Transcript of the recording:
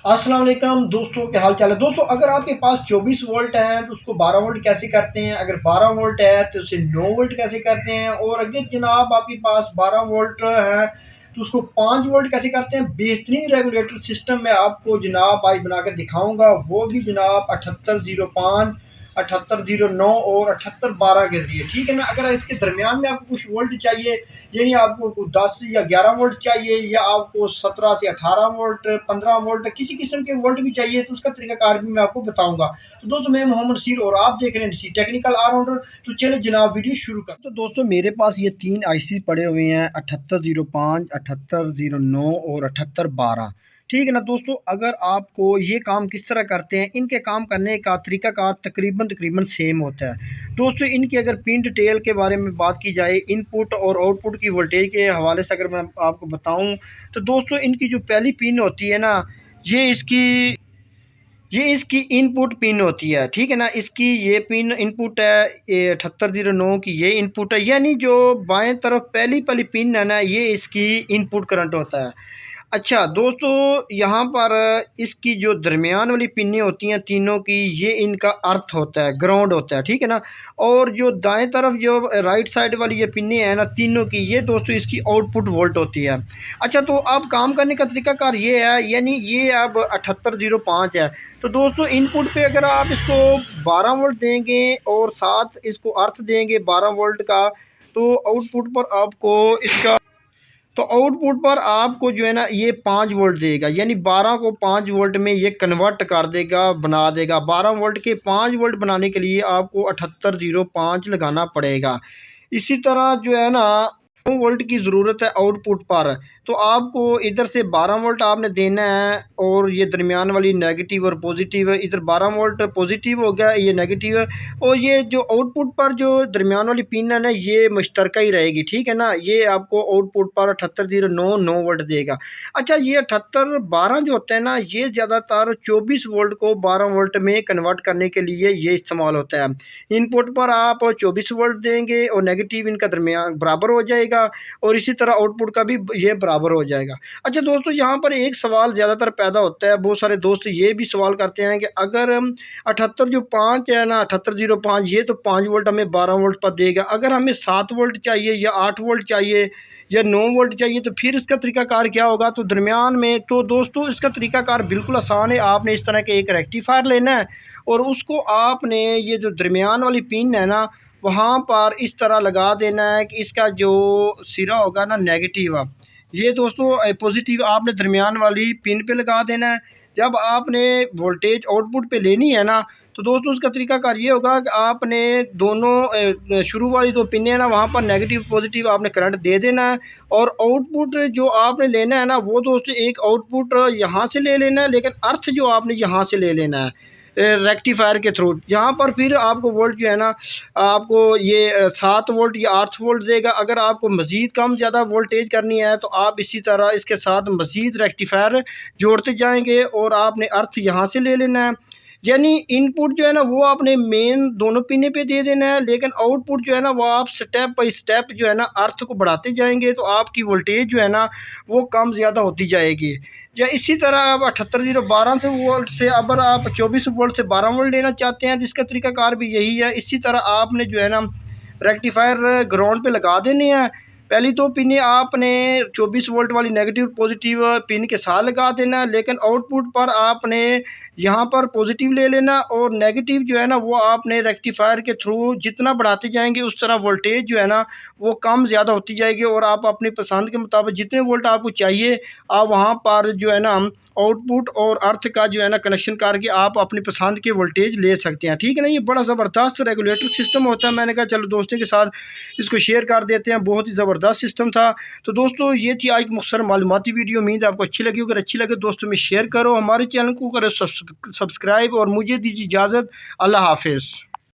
अस्सलाम वालेकुम दोस्तों, क्या हाल चाल है। दोस्तों, अगर आपके पास 24 वोल्ट है तो उसको 12 वोल्ट कैसे करते हैं, अगर 12 वोल्ट है तो उसे 9 वोल्ट कैसे करते हैं, और अगर जनाब आपके पास 12 वोल्ट है तो उसको 5 वोल्ट कैसे करते हैं। बेहतरीन रेगुलेटर सिस्टम मैं आपको जनाब आज बनाकर दिखाऊंगा, वो भी जनाब 7805, 7809 और 7812 के जरिए, ठीक है ना। अगर इसके दरमियान में आपको कुछ वोल्ट चाहिए, यानी आपको 10 या 11 वोल्ट चाहिए, या आपको 17 से 18 वोल्ट, 15 वोल्ट, किसी किस्म के वोल्ट भी चाहिए, तो उसका तरीकाकार भी मैं आपको बताऊंगा। तो दोस्तों, मैं मोहम्मद नसीर और आप देख रहे हैं टेक्निकल ऑलराउंडर। तो चले जनाब वीडियो शुरू कर। तो दोस्तों, मेरे पास ये 3 आईसी पड़े हुए हैं, 7805, 7809 और 7812, ठीक है ना। दोस्तों, अगर आपको ये काम किस तरह करते हैं, इनके काम करने का तरीका कार तकरीबन तकरीबन सेम होता है। दोस्तों, इनकी अगर पिन डिटेल के बारे में बात की जाए, इनपुट और आउटपुट की वोल्टेज के हवाले से अगर मैं आपको बताऊं, तो दोस्तों इनकी जो पहली पिन होती है ना, ये इसकी ये इसकी इनपुट पिन होती है, ठीक है ना। इसकी ये पिन इनपुट है, ये 7809 की ये इनपुट है, यानी जो बाएं तरफ पहली पहली पिन है ना, ये इसकी इनपुट करंट होता है। अच्छा दोस्तों, यहाँ पर इसकी जो दरमियान वाली पिनें होती हैं तीनों की, ये इनका अर्थ होता है, ग्राउंड होता है, ठीक है ना। और जो दाएं तरफ जो राइट साइड वाली ये पिनें हैं ना तीनों की, ये दोस्तों इसकी आउटपुट वोल्ट होती है। अच्छा, तो अब काम करने का तरीकाकार ये है, यानी ये अब 7805 है। तो दोस्तों, इनपुट पे अगर आप इसको 12 वोल्ट देंगे और साथ इसको अर्थ देंगे 12 वोल्ट का, तो आउटपुट पर आपको इसका तो आउटपुट पर आपको जो है ना ये 5 वोल्ट देगा, यानी 12 को 5 वोल्ट में ये कन्वर्ट कर देगा, बना देगा। 12 वोल्ट के 5 वोल्ट बनाने के लिए आपको 7805 लगाना पड़ेगा। इसी तरह जो है ना 9 वोल्ट की ज़रूरत है आउटपुट पर, तो आपको इधर से 12 वोल्ट आपने देना है, और ये दरमियान वाली नेगेटिव और पॉजिटिव है, इधर 12 वोल्ट पॉजिटिव हो गया, ये नेगेटिव है। और ये जो आउटपुट पर जो दरमियान वाली पिन है ना, ये मुश्तरका ही रहेगी, ठीक है ना। ये आपको आउटपुट पर 7809 9 वोल्ट देगा। अच्छा, ये 7812 जो होता है ना, ये ज़्यादातर 24 वोल्ट को 12 वोल्ट में कन्वर्ट करने के लिए ये इस्तेमाल होता है। इनपुट पर आप 24 वोल्ट देंगे और नेगेटिव इनका दरमियान बराबर हो जाएगा, और इसी तरह आउटपुट का भी ये बराबर हो जाएगा। अच्छा दोस्तों, यहाँ पर एक सवाल ज़्यादातर पैदा होता है, बहुत सारे दोस्त ये भी सवाल करते हैं कि अगर 78 जो 5 है ना, 7805, ये तो 5 वोल्ट हमें 12 वोल्ट पर देगा, अगर हमें 7 वोल्ट चाहिए या 8 वोल्ट चाहिए या 9 वोल्ट चाहिए, तो फिर इसका तरीकाकार क्या होगा। तो दरमियान में तो दोस्तों इसका तरीकाकार बिल्कुल आसान है। आपने इस तरह के एक रेक्टिफायर लेना है, और उसको आपने ये जो दरमियान वाली पिन है ना, वहाँ पर इस तरह लगा देना है कि इसका जो सिरा होगा ना नेगेटिव, ये दोस्तों पॉजिटिव आपने दरमियान वाली पिन पे लगा देना है। जब आपने वोल्टेज आउटपुट पे लेनी है ना, तो दोस्तों उसका तरीकाकार ये होगा कि आपने दोनों शुरू वाली दो पिन है ना, वहाँ पर नेगेटिव पॉजिटिव आपने करंट दे देना है, और आउटपुट जो आपने लेना है ना, वो दोस्तों एक आउटपुट यहाँ से ले लेना है, लेकिन अर्थ जो आपने यहाँ से ले लेना है रेक्टिफायर के थ्रू। यहाँ पर फिर आपको वोल्ट जो है ना, आपको ये 7 वोल्ट या 8 वोल्ट देगा। अगर आपको मज़ीद कम ज़्यादा वोल्टेज करनी है, तो आप इसी तरह इसके साथ मज़ीद रेक्टिफायर जोड़ते जाएंगे, और आपने अर्थ यहाँ से ले लेना है। यानी इनपुट जो है ना, वो आपने मेन दोनों पिने पे दे देना है, लेकिन आउटपुट जो है ना, वो आप स्टेप बाय स्टेप जो है ना अर्थ को बढ़ाते जाएंगे, तो आपकी वोल्टेज जो है ना वो कम ज़्यादा होती जाएगी। या इसी तरह आप 7812 से वोल्ट से अगर आप 24 वोल्ट से 12 वोल्ट लेना चाहते हैं, तो इसका तरीकाकार भी यही है। इसी तरह आपने जो है ना रेक्टिफायर ग्राउंड पे लगा देने हैं। पहली दो पिनें आपने 24 वोल्ट वाली नेगेटिव पॉजिटिव पिन के साथ लगा देना, लेकिन आउटपुट पर आपने यहाँ पर पॉजिटिव ले लेना, और नेगेटिव जो है ना वो आपने रेक्टिफायर के थ्रू जितना बढ़ाते जाएंगे, उस तरह वोल्टेज जो है ना वो कम ज़्यादा होती जाएगी, और आप अपनी पसंद के मुताबिक जितने वोल्ट आपको चाहिए, आप वहाँ पर जो है ना आउटपुट और अर्थ का जो है ना कनेक्शन करके आप अपनी पसंद के वोल्टेज ले सकते हैं, ठीक है ना। ये बड़ा ज़बरदस्त रेगुलेटर सिस्टम होता है। मैंने कहा चलो दोस्तों के साथ इसको शेयर कर देते हैं, बहुत ही ज़बरदस्त सिस्टम था। तो दोस्तों, ये थी आज मुख्तसर मालूमाती वीडियो। उम्मीद है आपको अच्छी लगी। अगर अच्छी लगे दोस्तों में शेयर करो, हमारे चैनल को करो सब्सक्राइब, और मुझे दीजिए इजाज़त। अल्लाह हाफिज़।